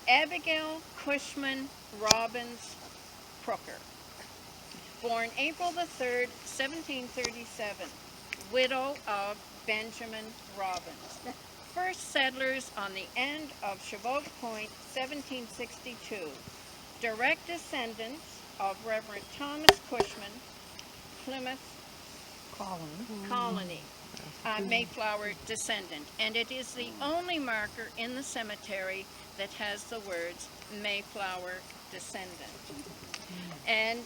Abigail Cushman Robbins Crooker, born April the 3rd, 1737, widow of Benjamin Robbins. First settlers on the end of Chabot Point, 1762. Direct descendants of Reverend Thomas Cushman, Plymouth Colony, Mayflower descendant. And it is the only marker in the cemetery that has the words Mayflower descendant. And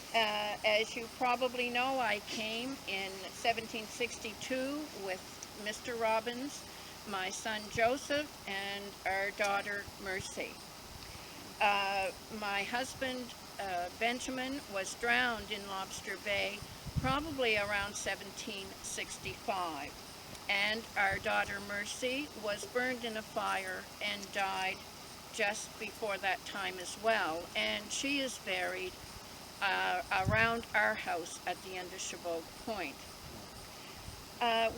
as you probably know, I came in 1762 with Mr. Robbins, my son Joseph, and our daughter Mercy. My husband Benjamin was drowned in Lobster Bay probably around 1765. And our daughter Mercy was burned in a fire and died just before that time as well. And she is buried around our house at the end of Chabot Point.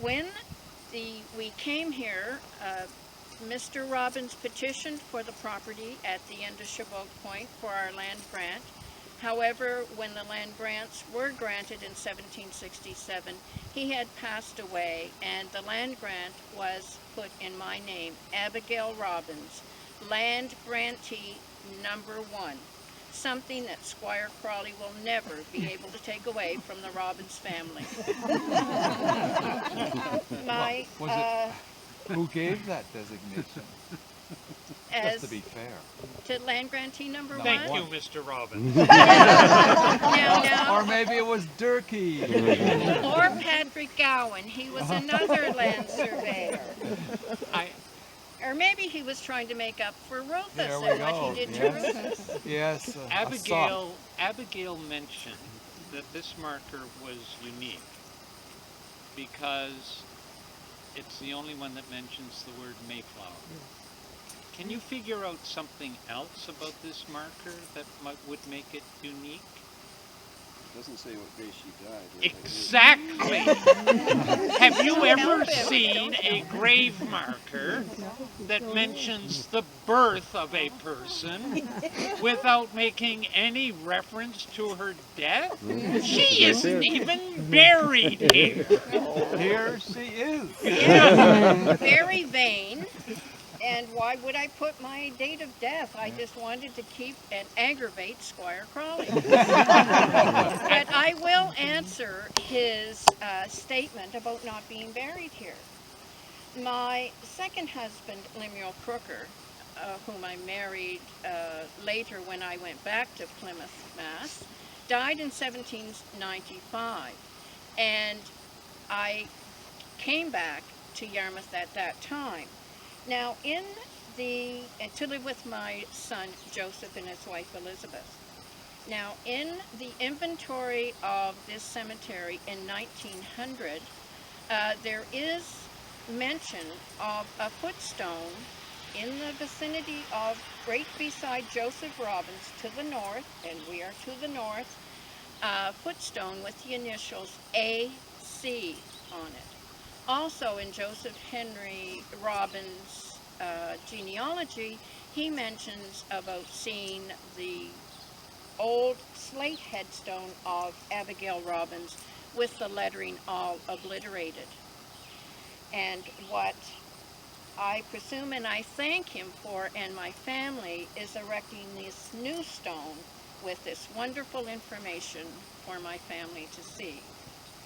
When we came here, Mr. Robbins petitioned for the property at the end of Chabot Point for our land grant. However, when the land grants were granted in 1767, he had passed away, and the land grant was put in my name, Abigail Robbins, land grantee number 1. Something that Squire Crawley will never be able to take away from the Robbins family. Who gave that designation? Just to be fair. To land grantee number 1? Thank you, Mr. Robbins. Now, Or maybe it was Durkee. or Patrick Gowan. He was another land surveyor. Or maybe he was trying to make up for Rufus There we and what go. he did Yes. to Rufus. Yes. Abigail mentioned that this marker was unique because it's the only one that mentions the word Mayflower. Can you figure out something else about this marker that would make it unique? It doesn't say what day she died. Exactly. Have you ever seen a grave marker that mentions the birth of a person without making any reference to her death? She isn't even buried here. Here she is. Yeah, very vain. And why would I put my date of death? I just wanted to keep and aggravate Squire Crawley. But I will answer his statement about not being buried here. My second husband, Lemuel Crooker, whom I married later when I went back to Plymouth, Mass., died in 1795. And I came back to Yarmouth at that time. Now, to live with my son Joseph and his wife Elizabeth. Now, in the inventory of this cemetery in 1900, there is mention of a footstone in the vicinity of right beside Joseph Robbins to the north, and we are to the north, footstone with the initials AC on it. Also, in Joseph Henry Robbins' genealogy, he mentions about seeing the old slate headstone of Abigail Robbins with the lettering all obliterated. And what I presume and I thank him for, and my family, is erecting this new stone with this wonderful information for my family to see.